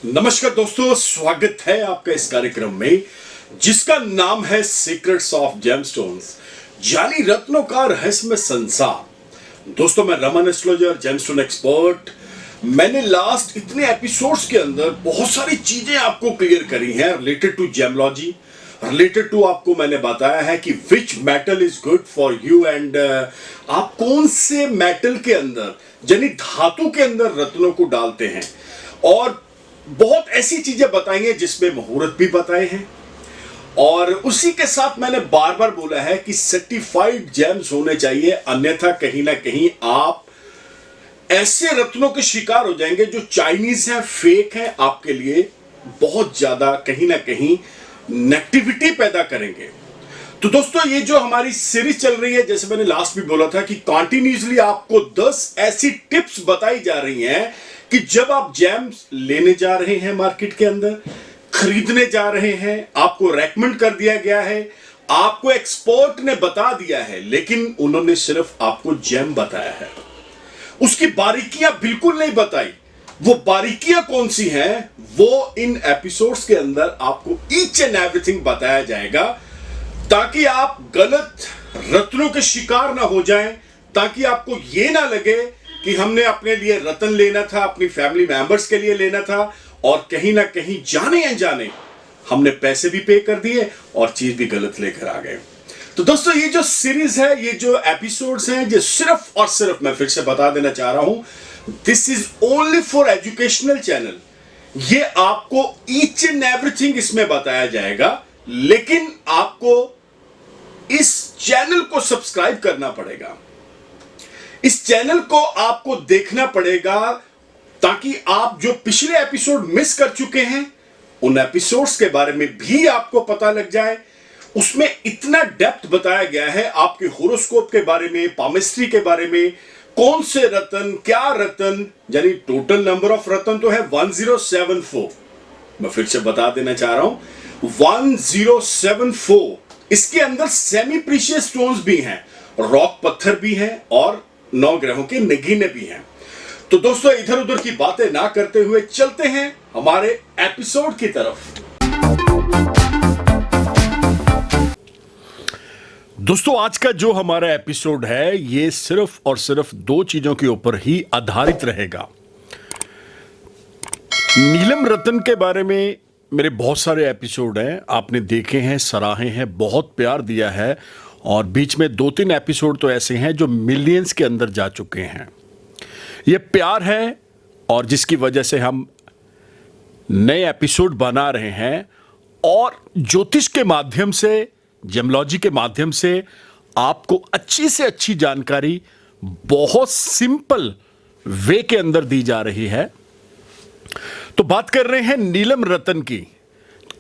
नमस्कार दोस्तों, स्वागत है आपका इस कार्यक्रम में जिसका नाम है सीक्रेट्स ऑफ जेमस्टोन्स, यानी रत्नों का रहस्यमय संसार। दोस्तों, मैं रमन एस्ट्रोलॉजर, जेमस्टोन एक्सपर्ट। मैंने लास्ट इतने एपिसोड्स के अंदर बहुत सारी चीजें आपको क्लियर करी हैं related to gemology, related to आपको मैंने बताया है कि which metal is good for you and आप कौन से मेटल के अंदर यानी धातु के अंदर रत्नों को डालते हैं, और बहुत ऐसी चीजें बताई हैं जिसमें मुहूर्त भी बताए हैं। और उसी के साथ मैंने बार बार बोला है कि सर्टिफाइड जेम्स होने चाहिए, अन्यथा कहीं ना कहीं आप ऐसे रत्नों के शिकार हो जाएंगे जो चाइनीज हैं, फेक हैं, आपके लिए बहुत ज्यादा कहीं ना कहीं नेगेटिविटी पैदा करेंगे। तो दोस्तों, ये जो हमारी सीरीज चल रही है, जैसे मैंने लास्ट भी बोला था कि कंटिन्यूसली आपको 10 ऐसी टिप्स बताई जा रही हैं कि जब आप जेम्स लेने जा रहे हैं, मार्केट के अंदर खरीदने जा रहे हैं, आपको रेकमेंड कर दिया गया है, आपको एक्सपर्ट ने बता दिया है, लेकिन उन्होंने सिर्फ आपको जेम बताया है, उसकी बारीकियां बिल्कुल नहीं बताई। वो बारीकियां कौन सी हैं वो इन एपिसोड्स के अंदर आपको ईच एंड एवरीथिंग बताया जाएगा, ताकि आप गलत रत्नों के शिकार ना हो जाएं, ताकि आपको ये ना लगे कि हमने अपने लिए रत्न लेना था, अपनी फैमिली मेंबर्स के लिए लेना था, और कहीं ना कहीं जाने अनजाने हमने पैसे भी पे कर दिए और चीज भी गलत लेकर आ गए। तो दोस्तों, ये जो सीरीज है, ये जो एपिसोड्स हैं, ये सिर्फ और सिर्फ मैं फिर से बता देना चाह रहा हूं, this is only for educational channel. ये आपको ईच एंड एवरीथिंग इसमें बताया जाएगा, लेकिन आपको इस चैनल को सब्सक्राइब करना पड़ेगा, इस चैनल को आपको देखना पड़ेगा, ताकि आप जो पिछले एपिसोड मिस कर चुके हैं उन एपिसोड्स के बारे में भी आपको पता लग जाए। उसमें इतना डेप्थ बताया गया है आपके होरोस्कोप के बारे में, पामिस्ट्री के बारे में, कौन से रत्न, क्या रत्न, यानी टोटल नंबर ऑफ रत्न तो है 1074। मैं फिर से बता देना चाह रहा हूं 1074। इसके अंदर सेमी प्रीशियस स्टोन्स भी हैं, रॉक पत्थर भी हैं, और 9 ग्रहों के नगीने भी हैं। तो दोस्तों, इधर उधर की बातें ना करते हुए चलते हैं हमारे एपिसोड की तरफ। दोस्तों, आज का जो हमारा एपिसोड है ये सिर्फ और सिर्फ 2 चीजों के ऊपर ही आधारित रहेगा। नीलम रत्न के बारे में मेरे बहुत सारे एपिसोड हैं, आपने देखे हैं, सराहे हैं, बहुत प्यार दिया है, और बीच में 2-3 एपिसोड तो ऐसे हैं जो मिलियंस के अंदर जा चुके हैं। ये प्यार है, और जिसकी वजह से हम नए एपिसोड बना रहे हैं, और ज्योतिष के माध्यम से, जेमोलॉजी के माध्यम से आपको अच्छी से अच्छी जानकारी बहुत सिंपल वे के अंदर दी जा रही है। तो बात कर रहे हैं नीलम रत्न की।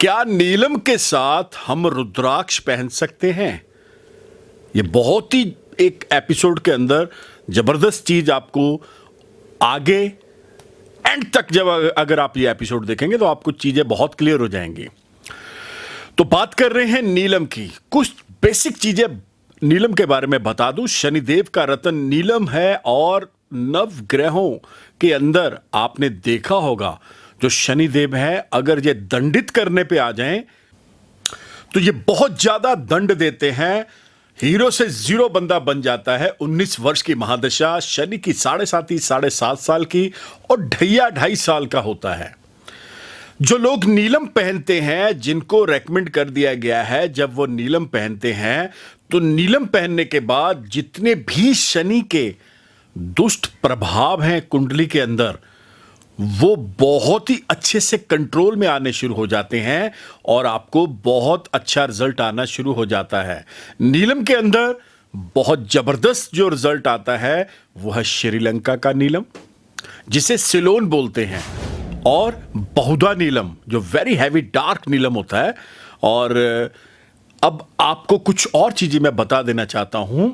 क्या नीलम के साथ हम रुद्राक्ष पहन सकते हैं? ये बहुत ही एक एपिसोड के अंदर जबरदस्त चीज आपको आगे एंड तक, जब अगर आप ये एपिसोड देखेंगे तो आपको चीजें बहुत क्लियर हो जाएंगी। तो बात कर रहे हैं नीलम की। कुछ बेसिक चीजें नीलम के बारे में बता दूं। शनिदेव का रत्न नीलम है, और नवग्रहों के अंदर आपने देखा होगा जो शनिदेव है, अगर ये दंडित करने पे आ जाएं तो ये बहुत ज्यादा दंड देते हैं। हीरो से 0 बंदा बन जाता है। 19 वर्ष की महादशा शनि की 7.5 साल की, और ढैया 2.5 साल का होता है। जो लोग नीलम पहनते हैं, जिनको रेकमेंड कर दिया गया है, जब वो नीलम पहनते हैं तो नीलम पहनने के बाद जितने भी शनि के दुष्ट प्रभाव हैं कुंडली के अंदर, वो बहुत ही अच्छे से कंट्रोल में आने शुरू हो जाते हैं, और आपको बहुत अच्छा रिजल्ट आना शुरू हो जाता है। नीलम के अंदर बहुत जबरदस्त जो रिजल्ट आता है वो है श्रीलंका का नीलम, जिसे सिलोन बोलते हैं, और बहुधा नीलम जो वेरी हैवी डार्क नीलम होता है। और अब आपको कुछ और चीजें मैं बता देना चाहता हूं।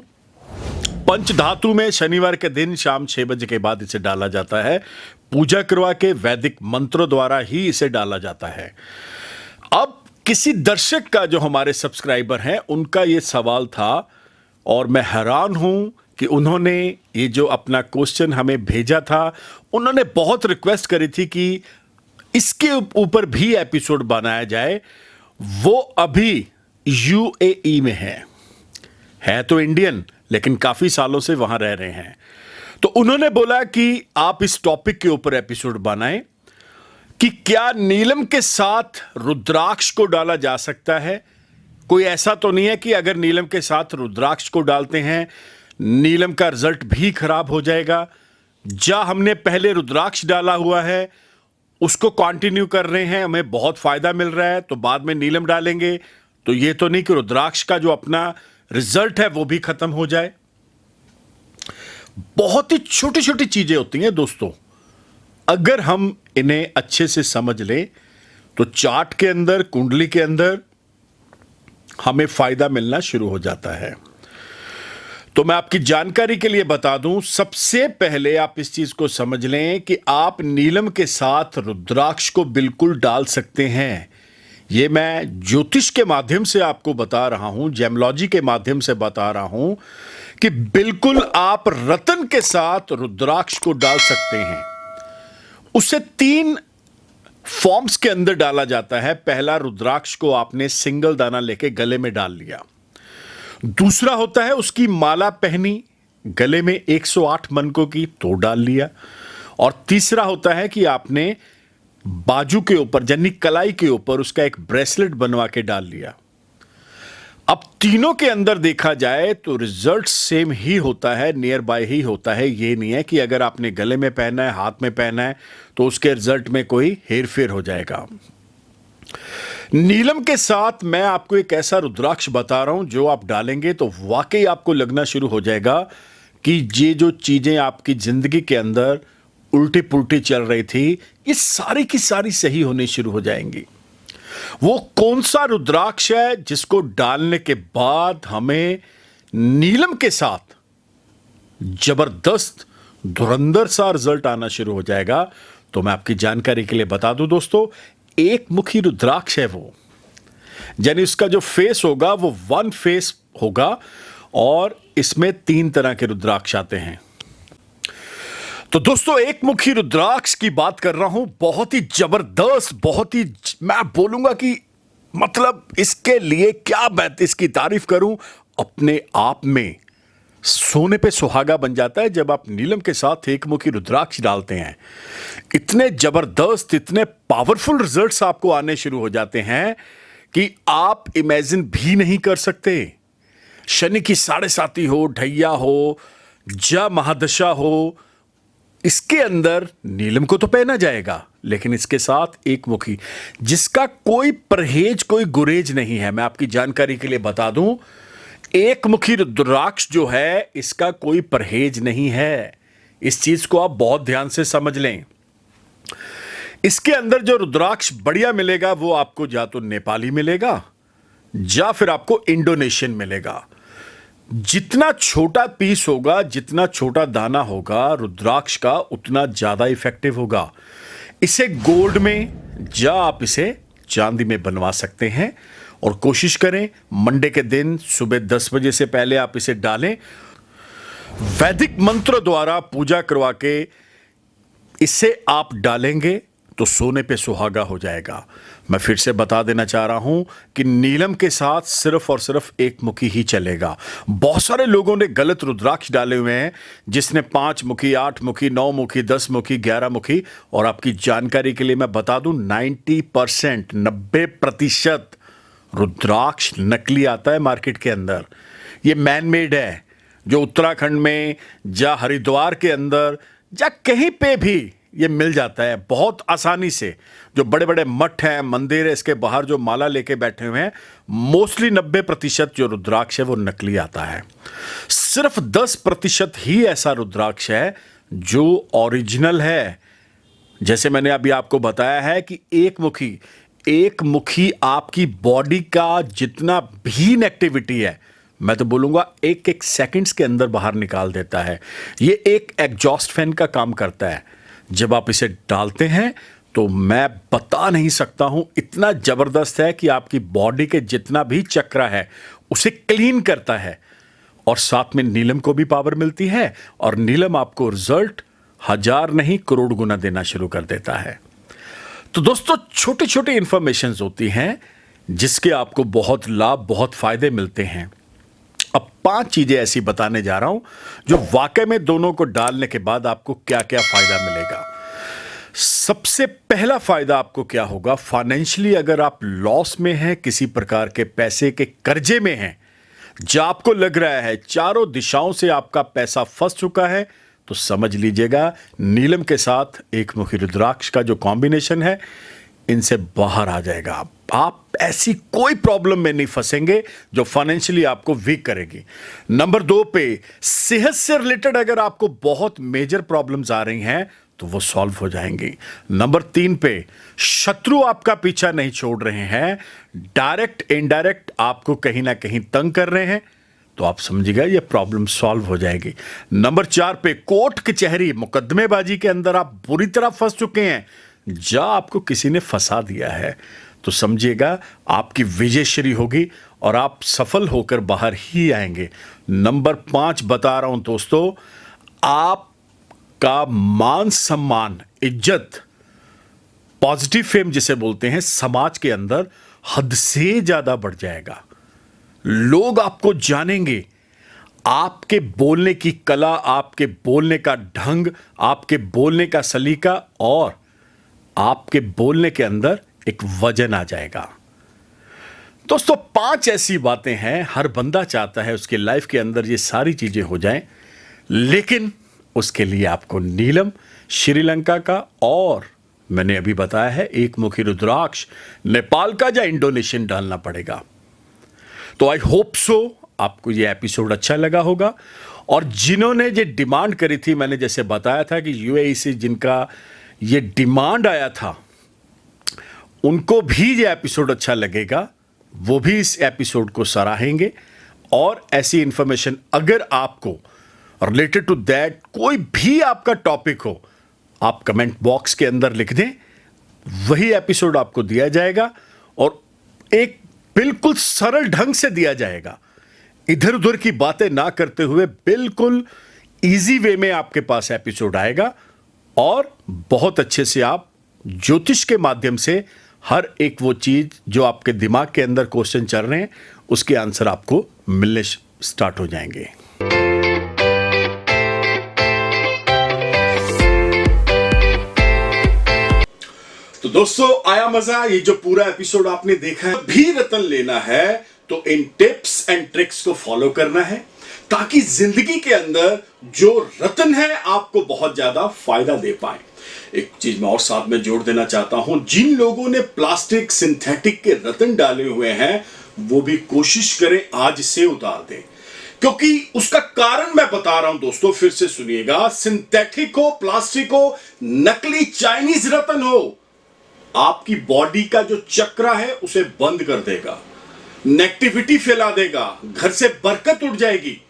पंचधातु में शनिवार के दिन शाम 6 बजे के बाद इसे डाला जाता है। पूजा करवा के वैदिक मंत्रों द्वारा ही इसे डाला जाता है। अब किसी दर्शक का, जो हमारे सब्सक्राइबर हैं, उनका यह सवाल था, और मैं हैरान हूं कि उन्होंने ये जो अपना क्वेश्चन हमें भेजा था, उन्होंने बहुत रिक्वेस्ट करी थी कि इसके ऊपर भी एपिसोड बनाया जाए। वो अभी यूएई में है तो इंडियन, लेकिन काफी सालों से वहां रह रहे हैं। तो उन्होंने बोला कि आप इस टॉपिक के ऊपर एपिसोड बनाएं कि क्या नीलम के साथ रुद्राक्ष को डाला जा सकता है। कोई ऐसा तो नहीं है कि अगर नीलम के साथ रुद्राक्ष को डालते हैं नीलम का रिजल्ट भी खराब हो जाएगा। जा हमने पहले रुद्राक्ष डाला हुआ है उसको कंटिन्यू कर रहे हैं, हमें बहुत फायदा मिल रहा है, तो बाद में नीलम डालेंगे तो ये तो नहीं कि रुद्राक्ष का जो अपना रिजल्ट है वो भी खत्म हो जाए। बहुत ही छोटी छोटी चीजें होती हैं दोस्तों, अगर हम इन्हें अच्छे से समझ लें तो चार्ट के अंदर, कुंडली के अंदर हमें फायदा मिलना शुरू हो जाता है। तो मैं आपकी जानकारी के लिए बता दूं, सबसे पहले आप इस चीज को समझ लें कि आप नीलम के साथ रुद्राक्ष को बिल्कुल डाल सकते हैं। ये मैं ज्योतिष के माध्यम से आपको बता रहा हूं, जेमोलॉजी के माध्यम से बता रहा हूं कि बिल्कुल आप रतन के साथ रुद्राक्ष को डाल सकते हैं। उसे 3 फॉर्म्स के अंदर डाला जाता है। पहला, रुद्राक्ष को आपने सिंगल दाना लेके गले में डाल लिया। दूसरा होता है उसकी माला पहनी गले में 108 मनकों की, तो डाल लिया। और तीसरा होता है कि आपने बाजू के ऊपर यानी कलाई के ऊपर उसका एक ब्रेसलेट बनवा के डाल लिया। अब तीनों के अंदर देखा जाए तो रिजल्ट सेम ही होता है, नियर बाय ही होता है। ये नहीं है कि अगर आपने गले में पहना है, हाथ में पहना है तो उसके रिजल्ट में कोई हेरफेर हो जाएगा। नीलम के साथ मैं आपको एक ऐसा रुद्राक्ष बता रहा हूं जो आप डालेंगे तो वाकई आपको लगना शुरू हो जाएगा कि ये जो चीजें आपकी जिंदगी के अंदर उल्टी पुल्टी चल रही थी, ये सारी की सारी सही होनी शुरू हो जाएंगी। वो कौन सा रुद्राक्ष है जिसको डालने के बाद हमें नीलम के साथ जबरदस्त धुरंधर सा रिजल्ट आना शुरू हो जाएगा? तो मैं आपकी जानकारी के लिए बता दूं दोस्तों, एक मुखी रुद्राक्ष है वो, यानी उसका जो फेस होगा वो 1 फेस होगा और इसमें 3 तरह के रुद्राक्ष आते हैं। तो दोस्तों, एक मुखी रुद्राक्ष की बात कर रहा हूं, बहुत ही जबरदस्त, बहुत ही, मैं बोलूंगा कि मतलब इसके लिए क्या मैं इसकी तारीफ करूं, अपने आप में सोने पे सुहागा बन जाता है जब आप नीलम के साथ एक मुखी रुद्राक्ष डालते हैं। इतने जबरदस्त, इतने पावरफुल रिजल्ट्स आपको आने शुरू हो जाते हैं कि आप इमेजिन भी नहीं कर सकते। शनि की 7.5 हो, ढैया हो, जा महादशा हो, इसके अंदर नीलम को तो पहना जाएगा, लेकिन इसके साथ एक मुखी जिसका कोई परहेज, कोई गुरेज नहीं है। मैं आपकी जानकारी के लिए बता दूं, एक मुखी रुद्राक्ष जो है इसका कोई परहेज नहीं है। इस चीज को आप बहुत ध्यान से समझ लें। इसके अंदर जो रुद्राक्ष बढ़िया मिलेगा वो आपको या तो नेपाली मिलेगा या फिर आपको इंडोनेशियन मिलेगा। जितना छोटा पीस होगा, जितना छोटा दाना होगा रुद्राक्ष का, उतना ज्यादा इफेक्टिव होगा। इसे गोल्ड में या आप इसे चांदी में बनवा सकते हैं और कोशिश करें मंडे के दिन सुबह 10 बजे से पहले आप इसे डालें। वैदिक मंत्र द्वारा पूजा करवा के इसे आप डालेंगे तो सोने पे सुहागा हो जाएगा। मैं फिर से बता देना चाह रहा हूं कि नीलम के साथ सिर्फ और सिर्फ एक मुखी ही चलेगा। बहुत सारे लोगों ने गलत रुद्राक्ष डाले हुए हैं, जिसने 5 मुखी, 8 मुखी, 9 मुखी, 10 मुखी, 11 मुखी। और आपकी जानकारी के लिए मैं बता दूं, 90% 90% रुद्राक्ष नकली आता है मार्केट के अंदर। ये मैन मेड है, जो उत्तराखंड में या हरिद्वार के अंदर या कहीं पे भी ये मिल जाता है बहुत आसानी से। जो बड़े बड़े मठ हैं, मंदिर है, इसके बाहर जो माला लेके बैठे हुए हैं, मोस्टली 90% जो रुद्राक्ष है वो नकली आता है। सिर्फ 10% ही ऐसा रुद्राक्ष है जो ओरिजिनल है। जैसे मैंने अभी आपको बताया है कि एक मुखी आपकी बॉडी का जितना भी नेगेटिविटी है, मैं तो बोलूंगा एक एक सेकंड्स के अंदर बाहर निकाल देता है। ये एक एग्जॉस्ट फैन का काम करता है। जब आप इसे डालते हैं तो मैं बता नहीं सकता हूं, इतना जबरदस्त है कि आपकी बॉडी के जितना भी चक्रा है उसे क्लीन करता है। और साथ में नीलम को भी पावर मिलती है और नीलम आपको रिजल्ट 1000 नहीं करोड़ गुना देना शुरू कर देता है। तो दोस्तों छोटी छोटी इंफॉर्मेशन होती हैं जिसके आपको बहुत लाभ बहुत फायदे मिलते हैं। अब 5 चीजें ऐसी बताने जा रहा हूं जो वाकई में दोनों को डालने के बाद आपको क्या क्या फायदा मिलेगा। सबसे पहला फायदा आपको क्या होगा, फाइनेंशियली अगर आप लॉस में हैं, किसी प्रकार के पैसे के कर्जे में हैं, जो आपको लग रहा है चारों दिशाओं से आपका पैसा फंस चुका है, तो समझ लीजिएगा नीलम के साथ एक मुखी रुद्राक्ष का जो कॉम्बिनेशन है, इनसे बाहर आ जाएगा। आप ऐसी कोई प्रॉब्लम में नहीं फंसेंगे जो फाइनेंशियली आपको वीक करेगी। नंबर 2 पे सेहत से रिलेटेड अगर आपको बहुत मेजर प्रॉब्लम्स आ रही हैं तो वो सॉल्व हो जाएंगी। नंबर 3 पे शत्रु आपका पीछा नहीं छोड़ रहे हैं, डायरेक्ट इनडायरेक्ट आपको कहीं ना कहीं तंग कर रहे हैं, तो आप समझिएगा ये प्रॉब्लम सॉल्व हो जाएगी। नंबर 4 पे कोर्ट कचहरी मुकदमेबाजी के अंदर आप बुरी तरह फंस चुके हैं, जा आपको किसी ने फंसा दिया है, तो समझिएगा आपकी विजयश्री होगी और आप सफल होकर बाहर ही आएंगे। नंबर 5 बता रहा हूं दोस्तों, आपका मान सम्मान, इज्जत, पॉजिटिव फेम जिसे बोलते हैं, समाज के अंदर हद से ज्यादा बढ़ जाएगा। लोग आपको जानेंगे, आपके बोलने की कला, आपके बोलने का ढंग, आपके बोलने का सलीका और आपके बोलने के अंदर एक वजन आ जाएगा। दोस्तों 5 ऐसी बातें हैं, हर बंदा चाहता है उसके लाइफ के अंदर ये सारी चीजें हो जाएं, लेकिन उसके लिए आपको नीलम, श्रीलंका का और मैंने अभी बताया है एक मुखी रुद्राक्ष नेपाल का या इंडोनेशियन डालना पड़ेगा। तो आई होप सो आपको ये एपिसोड अच्छा लगा होगा। और जिन्होंने ये डिमांड करी थी, मैंने जैसे बताया था कि यूएई से जिनका ये डिमांड आया था उनको भी ये एपिसोड अच्छा लगेगा, वो भी इस एपिसोड को सराहेंगे। और ऐसी इंफॉर्मेशन अगर आपको रिलेटेड टू दैट कोई भी आपका टॉपिक हो, आप कमेंट बॉक्स के अंदर लिख दें, वही एपिसोड आपको दिया जाएगा और एक बिल्कुल सरल ढंग से दिया जाएगा। इधर उधर की बातें ना करते हुए बिल्कुल इजी वे में आपके पास एपिसोड आएगा और बहुत अच्छे से आप ज्योतिष के माध्यम से हर एक वो चीज जो आपके दिमाग के अंदर क्वेश्चन चल रहे हैं उसके आंसर आपको मिलने स्टार्ट हो जाएंगे। तो दोस्तों आया मजा, ये जो पूरा एपिसोड आपने देखा है, भी रतन लेना है तो इन टिप्स एंड ट्रिक्स को फॉलो करना है ताकि जिंदगी के अंदर जो रतन है आपको बहुत ज्यादा फायदा दे पाए। एक चीज मैं और साथ में जोड़ देना चाहता हूं, जिन लोगों ने प्लास्टिक सिंथेटिक के रतन डाले हुए हैं वो भी कोशिश करें आज से उतार दें, क्योंकि उसका कारण मैं बता रहा हूं दोस्तों, फिर से सुनिएगा। सिंथेटिक हो, प्लास्टिक हो, नकली चाइनीज रतन हो, आपकी बॉडी का जो चक्र है उसे बंद कर देगा, नेगेटिविटी फैला देगा, घर से बरकत उठ जाएगी,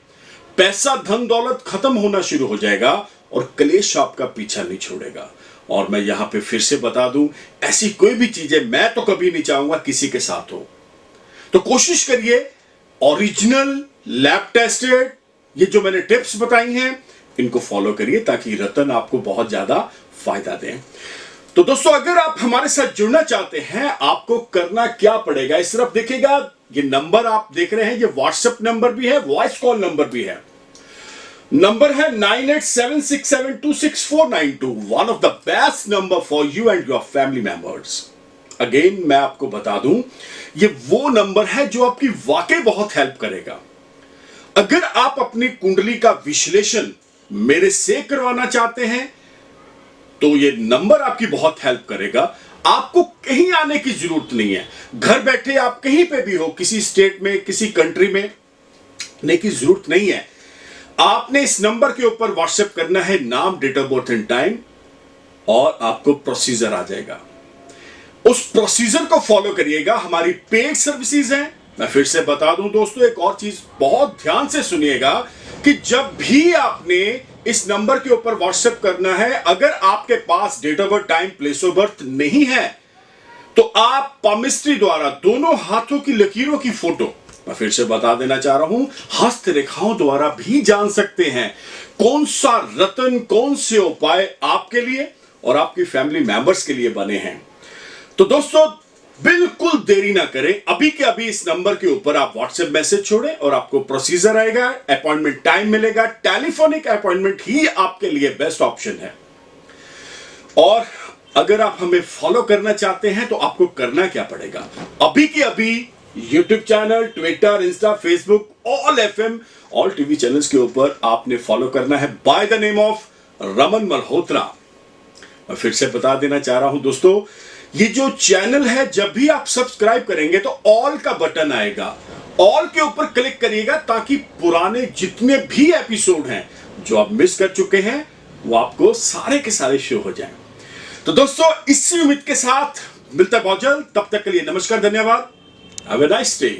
पैसा धन दौलत खत्म होना शुरू हो जाएगा और क्लेश आपका पीछा नहीं छोड़ेगा। और मैं यहां पे फिर से बता दूं, ऐसी कोई भी चीजें मैं तो कभी नहीं चाहूंगा किसी के साथ हो। तो कोशिश करिए ओरिजिनल लैब टेस्टेड ये जो मैंने टिप्स बताई हैं इनको फॉलो करिए ताकि रतन आपको बहुत ज्यादा फायदा दें। तो दोस्तों अगर आप हमारे साथ जुड़ना चाहते हैं, आपको करना क्या पड़ेगा, इस तरफ देखिएगा, ये नंबर आप देख रहे हैं, ये व्हाट्सएप नंबर भी है, वॉइस कॉल नंबर भी है। नंबर है 9876726492, one of the best number for you and your family members. Again मैं आपको बता दूं, ये वो नंबर है जो आपकी वाकई बहुत हेल्प करेगा। अगर आप अपनी कुंडली का विश्लेषण मेरे से करवाना चाहते हैं तो ये नंबर आपकी बहुत हेल्प करेगा। आपको कहीं आने की जरूरत नहीं है, घर बैठे आप कहीं पे भी हो, किसी स्टेट में, किसी कंट्री में आने की जरूरत नहीं है। आपने इस नंबर के ऊपर व्हाट्सएप करना है नाम, date of birth and time और आपको प्रोसीजर आ जाएगा। उस प्रोसीजर को फॉलो करिएगा। हमारी पेड सर्विसेज हैं। मैं फिर से बता दूं दोस्तों, एक और चीज बहुत ध्यान से सुनिएगा कि जब भी आपने इस नंबर के ऊपर व्हाट्सएप करना है, अगर आपके पास date of birth, time, place of birth नहीं है तो आप पामिस्ट्री द्वारा दोनों हाथों की लकीरों की फोटो, मैं फिर से बता देना चाह रहा हूं, हस्त रेखाओं द्वारा भी जान सकते हैं कौन सा रतन, कौन से उपाय आपके लिए और आपकी फैमिली मेंबर्स के लिए बने हैं। तो दोस्तों बिल्कुल देरी ना करें, अभी के अभी इस नंबर के ऊपर आप व्हाट्सएप मैसेज छोड़ें और आपको प्रोसीजर आएगा, अपॉइंटमेंट टाइम मिलेगा। टेलीफोनिक अपॉइंटमेंट ही आपके लिए बेस्ट ऑप्शन है। और अगर आप हमें फॉलो करना चाहते हैं तो आपको करना क्या पड़ेगा, अभी के अभी YouTube channel, Twitter, Insta, Facebook, all FM, all TV channels के ऊपर आपने फॉलो करना है by the name of Raman Malhotra. मैं फिर से बता देना चाह रहा हूं दोस्तों, ये जो चैनल है, जब भी आप सब्सक्राइब करेंगे तो ऑल का बटन आएगा, ऑल के ऊपर क्लिक करिएगा ताकि पुराने जितने भी एपिसोड हैं जो आप मिस कर चुके हैं वो आपको सारे के सारे शो हो जाएं। तो दोस्तों इसी उम्मीद के साथ मिलता है बहुत जल्द, तब तक के लिए नमस्कार, धन्यवाद, हैव अ नाइस डे।